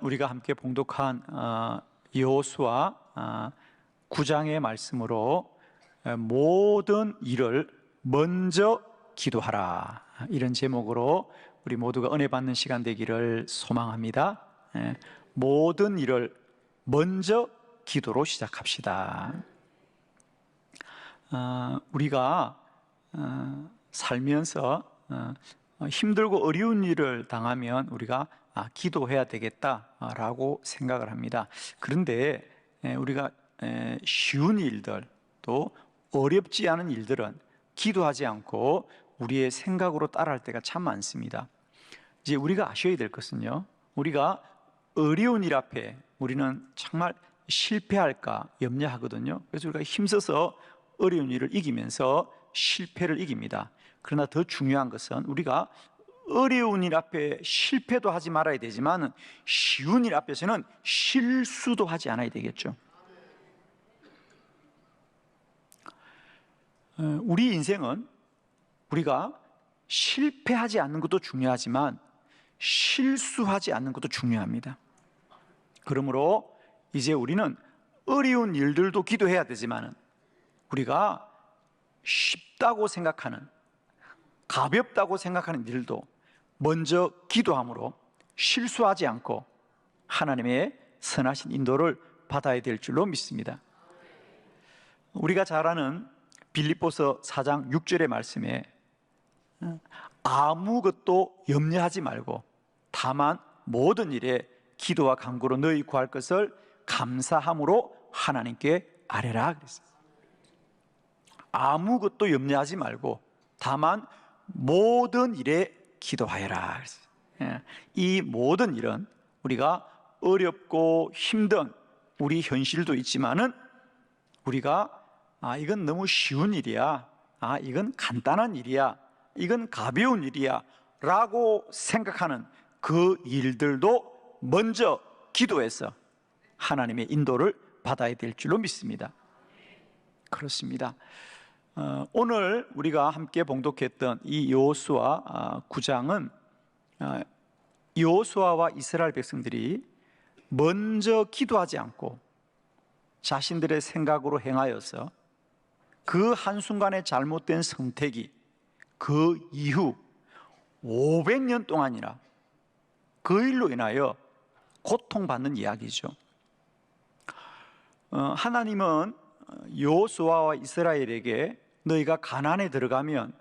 우리가 함께 봉독한 여호수아 9장의 말씀으로 모든 일을 먼저 기도하라, 이런 제목으로 우리 모두가 은혜 받는 시간 되기를 소망합니다. 모든 일을 먼저 기도로 시작합시다. 우리가 살면서 힘들고 어려운 일을 당하면 우리가 기도해야 되겠다라고 생각을 합니다. 그런데 우리가 쉬운 일들, 또 어렵지 않은 일들은 기도하지 않고 우리의 생각으로 따라할 때가 참 많습니다. 이제 우리가 아셔야 될 것은요, 우리가 어려운 일 앞에 우리는 정말 실패할까 염려하거든요. 그래서 우리가 힘써서 어려운 일을 이기면서 실패를 이깁니다. 그러나 더 중요한 것은 우리가 어려운 일 앞에 실패도 하지 말아야 되지만 쉬운 일 앞에서는 실수도 하지 않아야 되겠죠. 우리 인생은 우리가 실패하지 않는 것도 중요하지만 실수하지 않는 것도 중요합니다. 그러므로 이제 우리는 어려운 일들도 기도해야 되지만 우리가 쉽다고 생각하는, 가볍다고 생각하는 일도 먼저 기도함으로 실수하지 않고 하나님의 선하신 인도를 받아야 될 줄로 믿습니다. 우리가 잘 아는 빌립보서 4장 6절의 말씀에 아무것도 염려하지 말고 다만 모든 일에 기도와 간구로 너희 구할 것을 감사함으로 하나님께 아뢰라 그랬어요. 아무것도 염려하지 말고 다만 모든 일에 기도하여라 그랬어요. 이 모든 일은 우리가 어렵고 힘든 우리 현실도 있지만은 우리가 이건 너무 쉬운 일이야, 이건 간단한 일이야, 이건 가벼운 일이야 라고 생각하는 그 일들도 먼저 기도해서 하나님의 인도를 받아야 될 줄로 믿습니다. 그렇습니다. 오늘 우리가 함께 봉독했던 이 여호수아 9장은 여호수아와 이스라엘 백성들이 먼저 기도하지 않고 자신들의 생각으로 행하여서 그 한순간의 잘못된 선택이 그 이후 500년 동안이나 그 일로 인하여 고통받는 이야기죠. 하나님은 여호수아와 이스라엘에게 너희가 가나안에 들어가면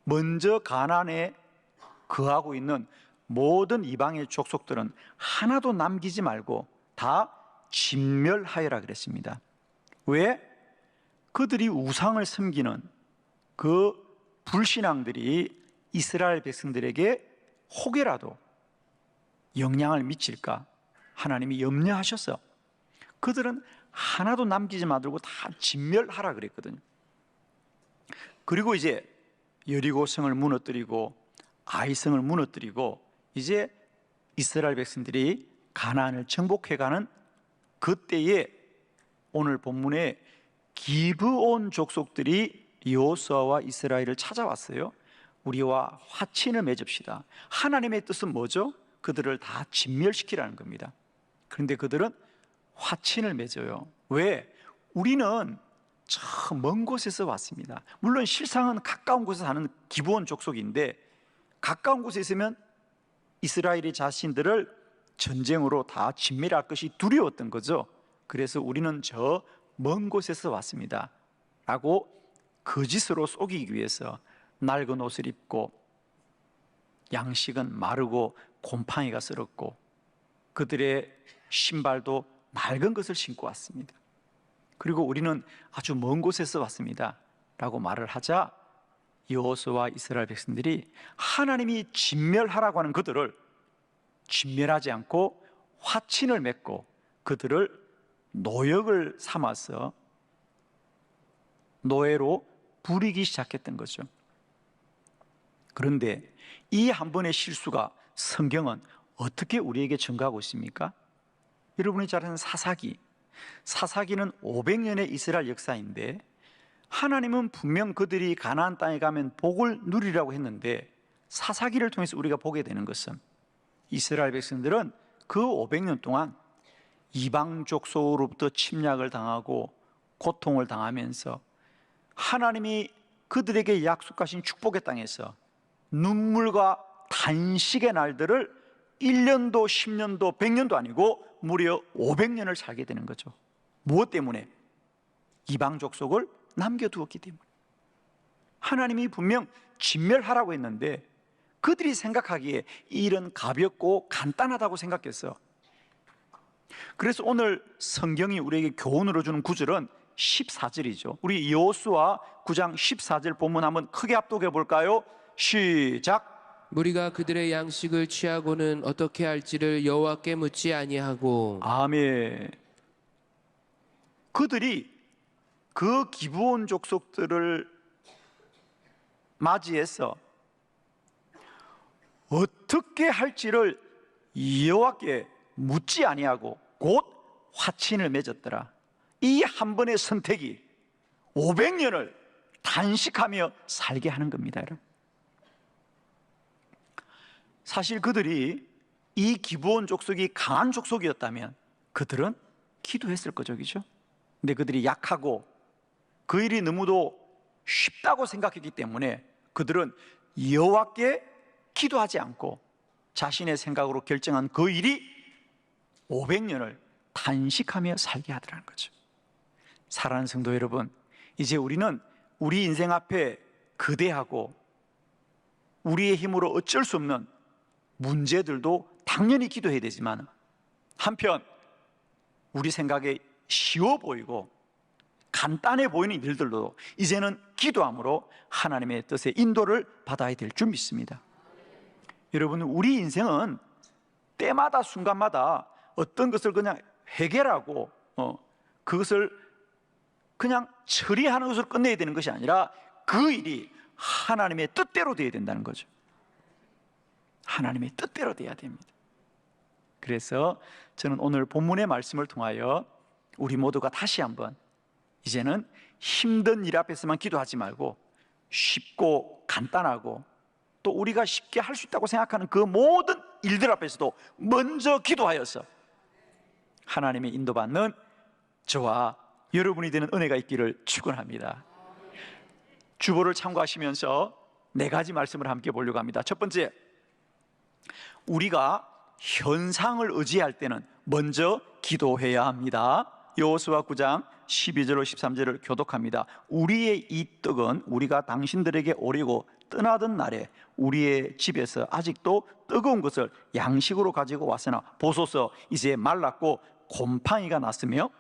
먼저 가나안에 거하고 있는 모든 이방의 족속들은 하나도 남기지 말고 다 진멸하여라 그랬습니다. 왜? 그들이 우상을 섬기는 그 불신앙들이 이스라엘 백성들에게 혹여라도 영향을 미칠까 하나님이 염려하셔서 그들은 하나도 남기지 말고 다 진멸하라 그랬거든요. 그리고 이제 여리고성을 무너뜨리고 아이성을 무너뜨리고 이제 이스라엘 백성들이 가나안을 정복해가는 그때에 오늘 본문에 기브온 족속들이 여호수아와 이스라엘을 찾아왔어요. 우리와 화친을 맺읍시다. 하나님의 뜻은 뭐죠? 그들을 다 진멸시키라는 겁니다. 그런데 그들은 화친을 맺어요. 왜? 우리는 저 먼 곳에서 왔습니다. 물론 실상은 가까운 곳에 사는 기브온 족속인데 가까운 곳에 있으면 이스라엘이 자신들을 전쟁으로 다 진멸할 것이 두려웠던 거죠. 그래서 우리는 저 먼 곳에서 왔습니다 라고 거짓으로 속이기 위해서 낡은 옷을 입고 양식은 마르고 곰팡이가 썩었고 그들의 신발도 낡은 것을 신고 왔습니다. 그리고 우리는 아주 먼 곳에서 왔습니다 라고 말을 하자 여호수아와 이스라엘 백성들이 하나님이 진멸하라고 하는 그들을 진멸하지 않고 화친을 맺고 그들을 노역을 삼아서 노예로 부리기 시작했던 거죠. 그런데 이 한 번의 실수가 성경은 어떻게 우리에게 증거하고 있습니까? 여러분이 잘 아는 사사기는 500년의 이스라엘 역사인데 하나님은 분명 그들이 가나안 땅에 가면 복을 누리라고 했는데 사사기를 통해서 우리가 보게 되는 것은 이스라엘 백성들은 그 500년 동안 이방 족속으로부터 침략을 당하고 고통을 당하면서 하나님이 그들에게 약속하신 축복의 땅에서 눈물과 단식의 날들을 1년도 10년도 100년도 아니고 무려 500년을 살게 되는 거죠. 무엇 때문에? 이방 족속을 남겨두었기 때문에. 하나님이 분명 진멸하라고 했는데 그들이 생각하기에 이 일은 가볍고 간단하다고 생각했어. 그래서 오늘 성경이 우리에게 교훈으로 주는 구절은 14절이죠. 우리 여호수아 9장 14절 본문 한번 크게 합독해 볼까요? 시작. 무리가 그들의 양식을 취하고는 어떻게 할지를 여호와께 묻지 아니하고. 아멘. 그들이 그 기브온 족속들을 맞이해서 어떻게 할지를 여호와께 묻지 아니하고 곧 화친을 맺었더라. 이 한 번의 선택이 500년을 단식하며 살게 하는 겁니다, 여러분. 사실 그들이 이 기브온 족속이 강한 족속이었다면 그들은 기도했을 거죠, 그죠? 근데 그들이 약하고 그 일이 너무도 쉽다고 생각했기 때문에 그들은 여호와께 기도하지 않고 자신의 생각으로 결정한 그 일이 500년을 단식하며 살게 하더라는 거죠. 사랑하는 성도 여러분, 이제 우리는 우리 인생 앞에 거대하고 우리의 힘으로 어쩔 수 없는 문제들도 당연히 기도해야 되지만 한편 우리 생각에 쉬워 보이고 간단해 보이는 일들도 이제는 기도함으로 하나님의 뜻의 인도를 받아야 될 줄 믿습니다. 여러분, 우리 인생은 때마다 순간마다 어떤 것을 그냥 해결하고 그것을 그냥 처리하는 것으로 끝내야 되는 것이 아니라 그 일이 하나님의 뜻대로 되어야 된다는 거죠. 하나님의 뜻대로 되어야 됩니다. 그래서 저는 오늘 본문의 말씀을 통하여 우리 모두가 다시 한번 이제는 힘든 일 앞에서만 기도하지 말고 쉽고 간단하고 또 우리가 쉽게 할 수 있다고 생각하는 그 모든 일들 앞에서도 먼저 기도하여서 하나님의 인도받는 저와 여러분이 되는 은혜가 있기를 축원합니다. 주보를 참고하시면서 4가지 말씀을 함께 보려고 합니다. 첫 번째, 우리가 현상을 의지할 때는 먼저 기도해야 합니다. 여호수아 9장 12절로 13절을 교독합니다. 우리의 이 떡은 우리가 당신들에게 오리고 떠나던 날에 우리의 집에서 아직도 뜨거운 것을 양식으로 가지고 왔으나 보소서 이제 말랐고 곰팡이가 났으며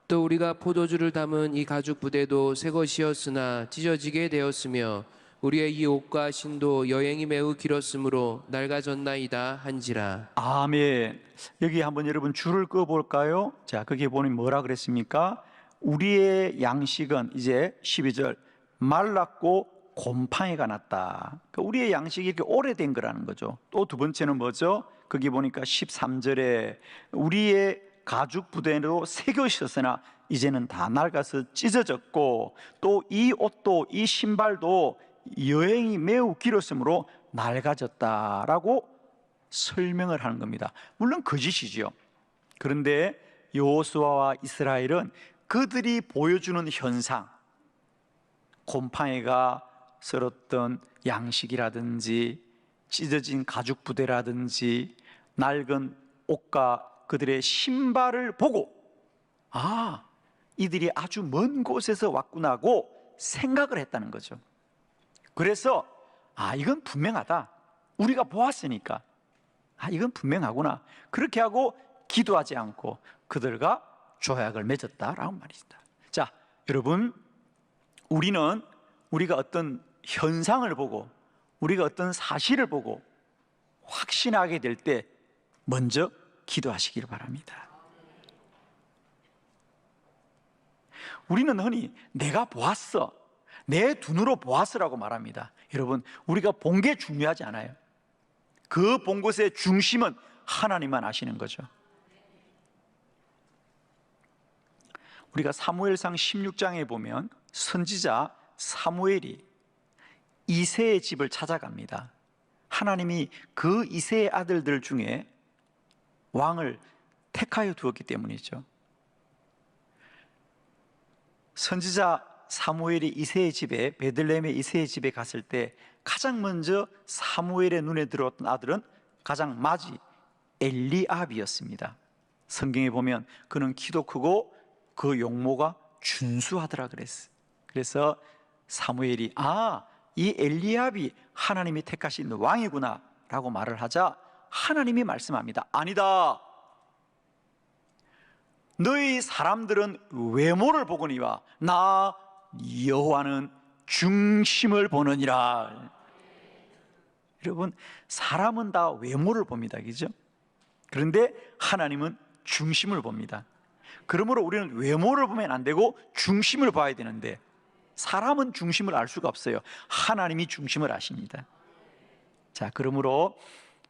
또 우리가 포도주를 담은 이 가죽 부대도 새 것이었으나 찢어지게 되었으며 우리의 이 옷과 신도 여행이 매우 길었으므로 낡아졌나이다 한지라. 아멘. 여기 한번 여러분 줄을 그어 볼까요? 자, 거기에 보면 뭐라 그랬습니까? 우리의 양식은 이제 12절 말랐고 곰팡이가 났다. 그러니까 우리의 양식이 이렇게 오래된 거라는 거죠. 또 두 번째는 뭐죠? 거기 보니까 13절에 우리의 가죽 부대로 새 것이었으나 이제는 다 낡아서 찢어졌고 또 이 옷도 이 신발도 여행이 매우 길었으므로 낡아졌다라고 설명을 하는 겁니다. 물론 거짓이지요. 그런데 여호수아와 이스라엘은 그들이 보여주는 현상, 곰팡이가 썰었던 양식이라든지 찢어진 가죽 부대라든지 낡은 옷과 그들의 신발을 보고 이들이 아주 먼 곳에서 왔구나고 생각을 했다는 거죠. 그래서 이건 분명하다. 우리가 보았으니까 이건 분명하구나. 그렇게 하고 기도하지 않고 그들과 조약을 맺었다라고 말입니다. 자, 여러분, 우리가 어떤 현상을 보고 우리가 어떤 사실을 보고 확신하게 될 때 먼저 기도하시기를 바랍니다. 우리는 흔히 내가 보았어, 내 눈으로 보았으라고 말합니다. 여러분, 우리가 본 게 중요하지 않아요. 그 본 것의 중심은 하나님만 아시는 거죠. 우리가 사무엘상 16장에 보면 선지자 사무엘이 이새의 집을 찾아갑니다. 하나님이 그 이새의 아들들 중에 왕을 택하여 두었기 때문이죠. 선지자 사무엘이 이새의 집에, 베들레헴의 이새의 집에 갔을 때 가장 먼저 사무엘의 눈에 들어왔던 아들은 가장 맞이 엘리압이었습니다. 성경에 보면 그는 키도 크고 그 용모가 준수하더라 그랬어요. 그래서 사무엘이 이 엘리압이 하나님이 택하신 왕이구나 라고 말을 하자 하나님이 말씀합니다. 아니다. 너희 사람들은 외모를 보거니와 나 여호와는 중심을 보느니라. 여러분, 사람은 다 외모를 봅니다, 그죠? 그런데 하나님은 중심을 봅니다. 그러므로 우리는 외모를 보면 안 되고 중심을 봐야 되는데, 사람은 중심을 알 수가 없어요. 하나님이 중심을 아십니다. 자, 그러므로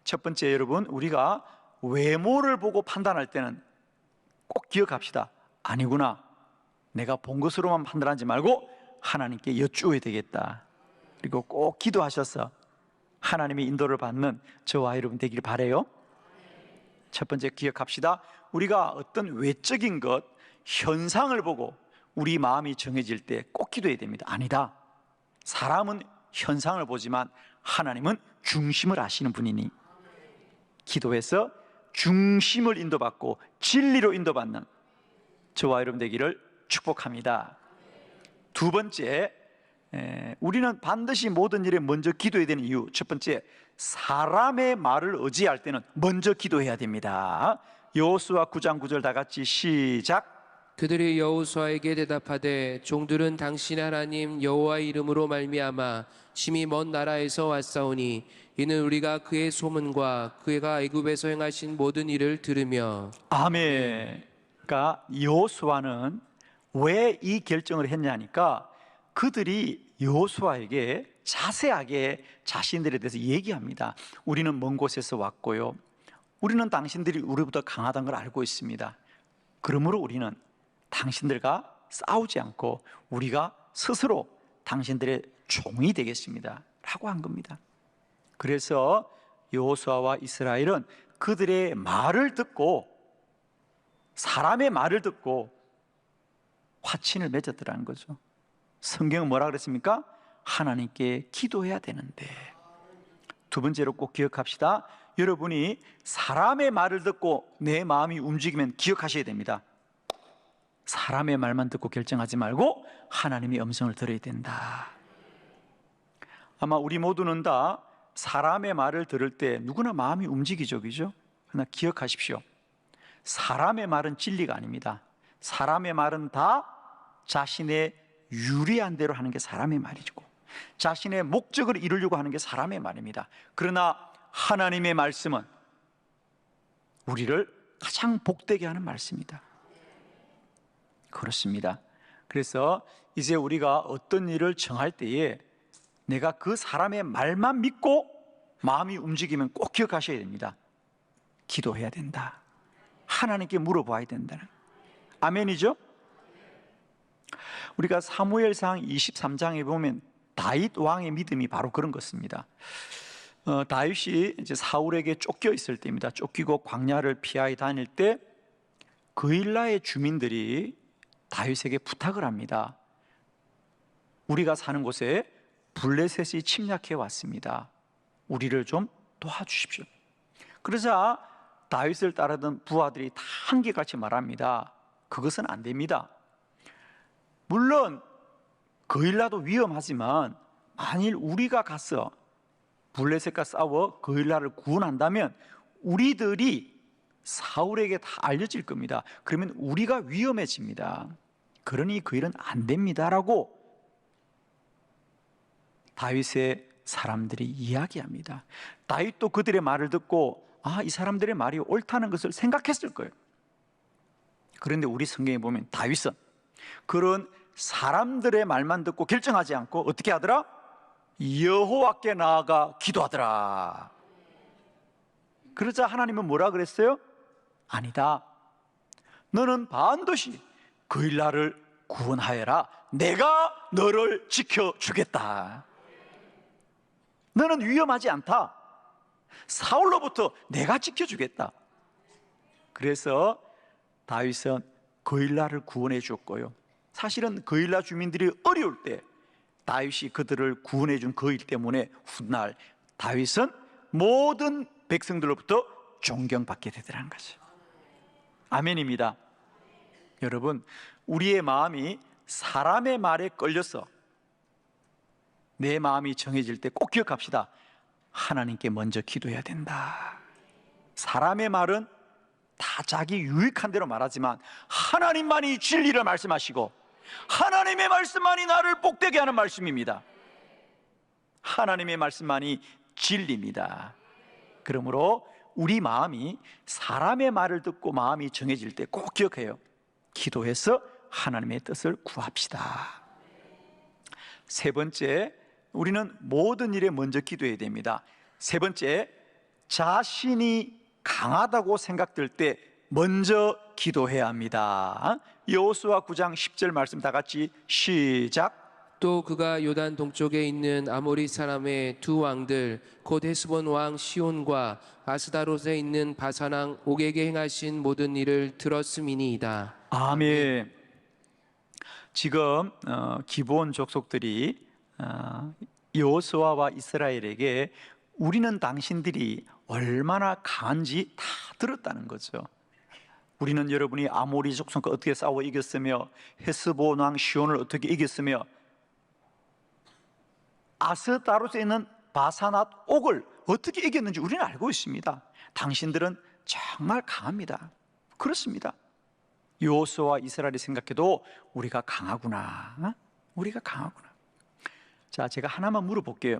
첫 번째, 여러분, 우리가 외모를 보고 판단할 때는 꼭 기억합시다. 아니구나, 내가 본 것으로만 판단하지 말고 하나님께 여쭈어야 되겠다. 그리고 꼭 기도하셔서 하나님의 인도를 받는 저와 여러분 되기를 바라요. 첫 번째 기억합시다. 우리가 어떤 외적인 것, 현상을 보고 우리 마음이 정해질 때 꼭 기도해야 됩니다. 아니다, 사람은 현상을 보지만 하나님은 중심을 아시는 분이니 기도해서 중심을 인도받고 진리로 인도받는 저와 여러분 되기를 축복합니다. 두 번째, 우리는 반드시 모든 일에 먼저 기도해야 되는 이유, 첫 번째, 사람의 말을 의지할 때는 먼저 기도해야 됩니다. 여호수아 9장 9절 다 같이 시작. 그들이 여호수아에게 대답하되 종들은 당신 하나님 여호와의 이름으로 말미암아 심히 먼 나라에서 왔사오니 이는 우리가 그의 소문과 그가 애굽에서 행하신 모든 일을 들으며. 아멘. 그러니까 여호수아는 왜 이 결정을 했냐니까 그들이 여호수아에게 자세하게 자신들에 대해서 얘기합니다. 우리는 먼 곳에서 왔고요, 우리는 당신들이 우리보다 강하다는 걸 알고 있습니다. 그러므로 우리는 당신들과 싸우지 않고 우리가 스스로 당신들의 종이 되겠습니다 라고 한 겁니다. 그래서 여호수아와 이스라엘은 그들의 말을 듣고, 사람의 말을 듣고 화친을 맺었더라는 거죠. 성경은 뭐라 그랬습니까? 하나님께 기도해야 되는데. 두 번째로 꼭 기억합시다. 여러분이 사람의 말을 듣고 내 마음이 움직이면 기억하셔야 됩니다. 사람의 말만 듣고 결정하지 말고 하나님의 음성을 들어야 된다. 아마 우리 모두는 다 사람의 말을 들을 때 누구나 마음이 움직이죠, 그죠? 그러나 기억하십시오. 사람의 말은 진리가 아닙니다. 사람의 말은 다 자신의 유리한 대로 하는 게 사람의 말이고, 자신의 목적을 이루려고 하는 게 사람의 말입니다. 그러나 하나님의 말씀은 우리를 가장 복되게 하는 말씀이다. 그렇습니다. 그래서 이제 우리가 어떤 일을 정할 때에 내가 그 사람의 말만 믿고 마음이 움직이면 꼭 기억하셔야 됩니다. 기도해야 된다. 하나님께 물어봐야 된다는. 아멘이죠? 우리가 사무엘상 23장에 보면 다윗 왕의 믿음이 바로 그런 것입니다. 다윗이 이제 사울에게 쫓겨 있을 때입니다. 쫓기고 광야를 피하여 다닐 때 그일라의 주민들이 다윗에게 부탁을 합니다. 우리가 사는 곳에 블레셋이 침략해 왔습니다. 우리를 좀 도와주십시오. 그러자 다윗을 따르던 부하들이 다 한결같이 말합니다. 그것은 안 됩니다. 물론 그일라도 위험하지만 만일 우리가 가서 블레셋과 싸워 그일라를 구원한다면 우리들이 사울에게 다 알려질 겁니다. 그러면 우리가 위험해집니다. 그러니 그 일은 안 됩니다라고 다윗의 사람들이 이야기합니다. 다윗도 그들의 말을 듣고 이 사람들의 말이 옳다는 것을 생각했을 거예요. 그런데 우리 성경에 보면 다윗은 그런 사람들의 말만 듣고 결정하지 않고 어떻게 하더라? 여호와께 나아가 기도하더라. 그러자 하나님은 뭐라 그랬어요? 아니다, 너는 반드시 그일라를 구원하여라. 내가 너를 지켜주겠다. 너는 위험하지 않다. 사울로부터 내가 지켜주겠다. 그래서 다윗은 거일라를 구원해 줬고요. 사실은 거일라 주민들이 어려울 때 다윗이 그들을 구원해 준 그 일 때문에 훗날 다윗은 모든 백성들로부터 존경받게 되더라는 거죠. 아멘입니다. 여러분, 우리의 마음이 사람의 말에 끌려서 내 마음이 정해질 때 꼭 기억합시다. 하나님께 먼저 기도해야 된다. 사람의 말은 다 자기 유익한 대로 말하지만 하나님만이 진리를 말씀하시고 하나님의 말씀만이 나를 복되게 하는 말씀입니다. 하나님의 말씀만이 진리입니다. 그러므로 우리 마음이 사람의 말을 듣고 마음이 정해질 때 꼭 기억해요. 기도해서 하나님의 뜻을 구합시다. 세 번째, 우리는 모든 일에 먼저 기도해야 됩니다. 세 번째, 자신이 강하다고 생각될 때 먼저 기도해야 합니다. 여호수아 9장 10절 말씀 다 같이 시작. 또 그가 요단 동쪽에 있는 아모리 사람의 두 왕들 곧 헤스본 왕 시온과 아스다롯에 있는 바산 왕 옥에게 행하신 모든 일을 들었음이니이다. 아멘. 지금 기브온 족속들이 여호수아와 이스라엘에게 우리는 당신들이 얼마나 강한지 다 들었다는 거죠. 우리는 여러분이 아모리 족속과 어떻게 싸워 이겼으며 헤스본 왕 시온을 어떻게 이겼으며 아스다롯에 있는 바사낫 옥을 어떻게 이겼는지 우리는 알고 있습니다. 당신들은 정말 강합니다. 그렇습니다. 여호수아와 이스라엘이 생각해도 우리가 강하구나. 우리가 강하구나. 자, 제가 하나만 물어볼게요.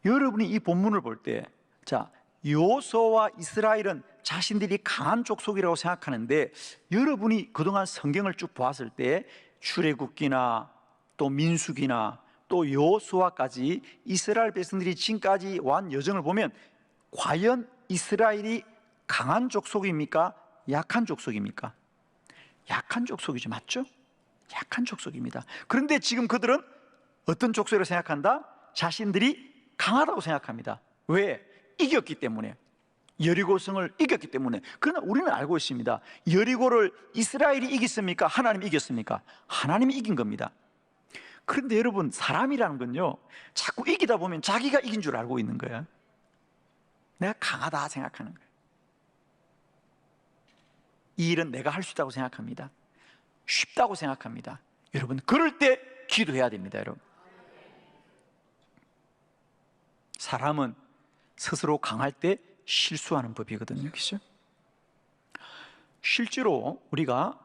여러분이 이 본문을 볼 때, 자, 여호수아와 이스라엘은 자신들이 강한 족속이라고 생각하는데, 여러분이 그동안 성경을 쭉 보았을 때 출애굽기나 또 민수기나 또 여호수아까지 이스라엘 백성들이 지금까지 완 여정을 보면 과연 이스라엘이 강한 족속입니까? 약한 족속입니까? 약한 족속이죠. 맞죠? 약한 족속입니다. 그런데 지금 그들은 어떤 족속이라고 생각한다? 자신들이 강하다고 생각합니다. 왜? 이겼기 때문에. 여리고성을 이겼기 때문에. 그러나 우리는 알고 있습니다. 여리고를 이스라엘이 이겼습니까? 하나님이 이겼습니까? 하나님이 이긴 겁니다. 그런데 여러분, 사람이라는 건요, 자꾸 이기다 보면 자기가 이긴 줄 알고 있는 거예요. 내가 강하다 생각하는 거예요. 이 일은 내가 할 수 있다고 생각합니다. 쉽다고 생각합니다. 여러분, 그럴 때 기도해야 됩니다. 여러분, 사람은 스스로 강할 때 실수하는 법이거든요. 그렇죠? 실제로 우리가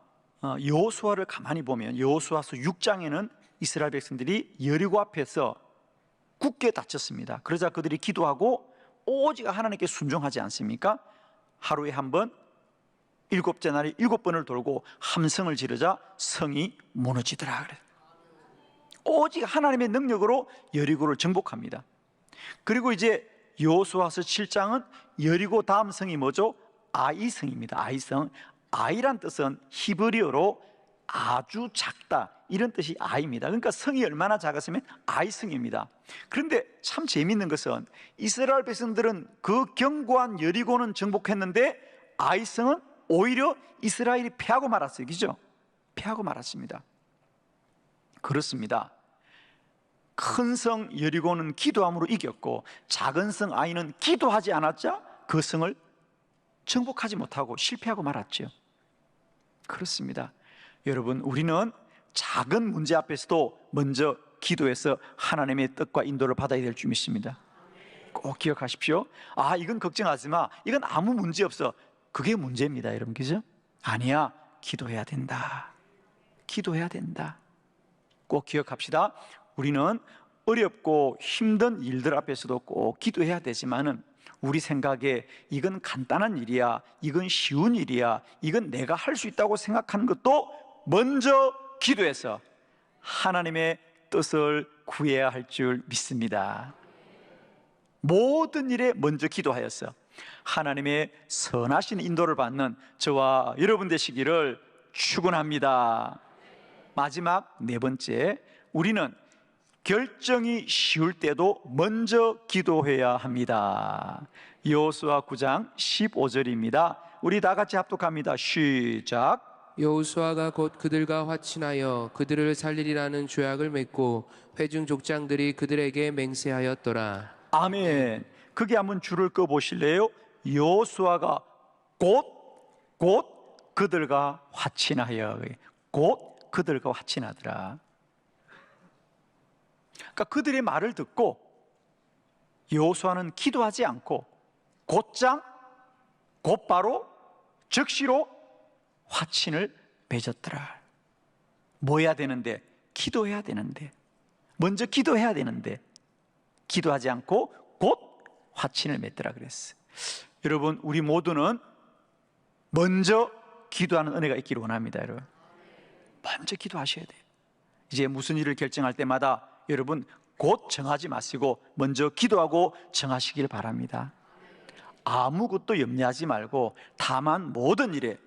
여호수아를 가만히 보면 여호수아서 6장에는 이스라엘 백성들이 여리고 앞에서 굳게 다쳤습니다. 그러자 그들이 기도하고 오직 하나님께 순종하지 않습니까? 하루에 한 번, 7째 날에 7번을 돌고 함성을 지르자 성이 무너지더라. 그래요. 오직 하나님의 능력으로 여리고를 정복합니다. 그리고 이제 여호수아서 7장은 여리고 다음 성이 뭐죠? 아이성입니다. 아이성. 아이란 뜻은 히브리어로 아주 작다, 이런 뜻이 아이입니다. 그러니까 성이 얼마나 작았으면 아이성입니다. 그런데 참 재미있는 것은 이스라엘 백성들은 그 견고한 여리고는 정복했는데 아이성은 오히려 이스라엘이 패하고 말았어요. 그죠? 패하고 말았습니다. 그렇습니다. 큰 성 여리고는 기도함으로 이겼고 작은 성 아이는 기도하지 않았자 그 성을 정복하지 못하고 실패하고 말았죠. 그렇습니다. 여러분, 우리는 작은 문제 앞에서도 먼저 기도해서 하나님의 뜻과 인도를 받아야 될 줄 믿습니다. 꼭 기억하십시오. 아, 이건 걱정하지 마. 이건 아무 문제 없어. 그게 문제입니다, 여러분. 그죠? 아니야. 기도해야 된다. 기도해야 된다. 꼭 기억합시다. 우리는 어렵고 힘든 일들 앞에서도 꼭 기도해야 되지만은 우리 생각에 이건 간단한 일이야, 이건 쉬운 일이야, 이건 내가 할 수 있다고 생각하는 것도 먼저 기도해서 하나님의 뜻을 구해야 할 줄 믿습니다. 모든 일에 먼저 기도하여서 하나님의 선하신 인도를 받는 저와 여러분 되시기를 축원합니다. 마지막 네 번째, 우리는 결정이 쉬울 때도 먼저 기도해야 합니다. 여호수아 9장 15절입니다. 우리 다 같이 합독합니다. 시작. 여호수아가 곧 그들과 화친하여 그들을 살리리라는 조약을 맺고 회중 족장들이 그들에게 맹세하였더라. 아멘. 거기 한번 줄을 꺼 보실래요? 여호수아가 곧 그들과 화친하여, 곧 그들과 화친하더라. 그러니까 그들의 말을 듣고 여호수아는 기도하지 않고 곧바로 즉시로 화친을 맺었더라. 뭐 해야 되는데? 기도해야 되는데, 먼저 기도해야 되는데 기도하지 않고 곧 화친을 맺더라 그랬어요. 여러분, 우리 모두는 먼저 기도하는 은혜가 있기를 원합니다. 여러분, 먼저 기도하셔야 돼요. 이제 무슨 일을 결정할 때마다 여러분 곧 정하지 마시고 먼저 기도하고 정하시길 바랍니다. 아무것도 염려하지 말고 다만 모든 일에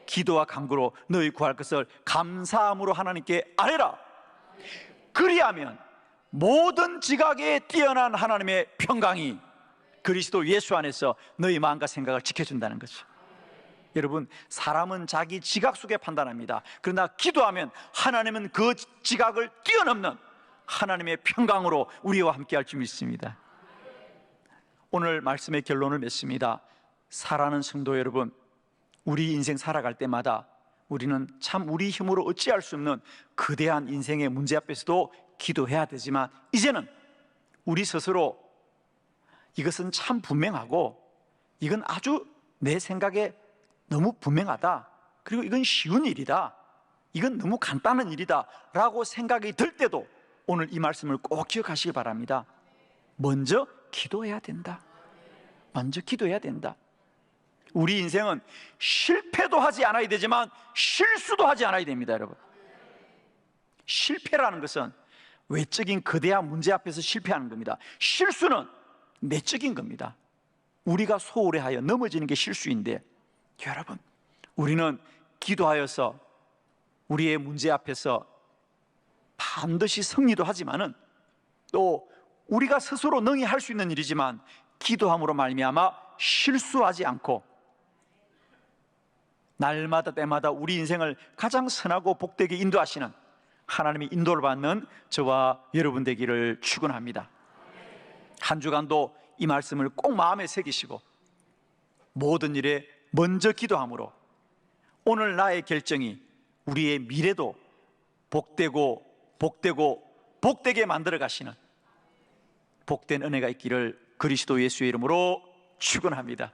기도와 간구로 너희 구할 것을 감사함으로 하나님께 아뢰라. 그리하면 모든 지각에 뛰어난 하나님의 평강이 그리스도 예수 안에서 너희 마음과 생각을 지켜준다는 거죠. 여러분, 사람은 자기 지각 속에 판단합니다. 그러나 기도하면 하나님은 그 지각을 뛰어넘는 하나님의 평강으로 우리와 함께 할 줄 믿습니다. 오늘 말씀의 결론을 맺습니다. 사랑하는 성도 여러분, 우리 인생 살아갈 때마다 우리는 참 우리 힘으로 어찌할 수 없는 거대한 인생의 문제 앞에서도 기도해야 되지만, 이제는 우리 스스로 이것은 참 분명하고 이건 아주 내 생각에 너무 분명하다, 그리고 이건 쉬운 일이다, 이건 너무 간단한 일이다 라고 생각이 들 때도 오늘 이 말씀을 꼭 기억하시기 바랍니다. 먼저 기도해야 된다. 먼저 기도해야 된다. 우리 인생은 실패도 하지 않아야 되지만 실수도 하지 않아야 됩니다. 여러분, 실패라는 것은 외적인 거대한 문제 앞에서 실패하는 겁니다. 실수는 내적인 겁니다. 우리가 소홀히 하여 넘어지는 게 실수인데, 여러분, 우리는 기도하여서 우리의 문제 앞에서 반드시 승리도 하지만은 또 우리가 스스로 능히 할 수 있는 일이지만 기도함으로 말미암아 실수하지 않고 날마다 때마다 우리 인생을 가장 선하고 복되게 인도하시는 하나님의 인도를 받는 저와 여러분 되기를 축원합니다. 한 주간도 이 말씀을 꼭 마음에 새기시고 모든 일에 먼저 기도함으로 오늘 나의 결정이 우리의 미래도 복되게 만들어 가시는 복된 은혜가 있기를 그리스도 예수의 이름으로 축원합니다.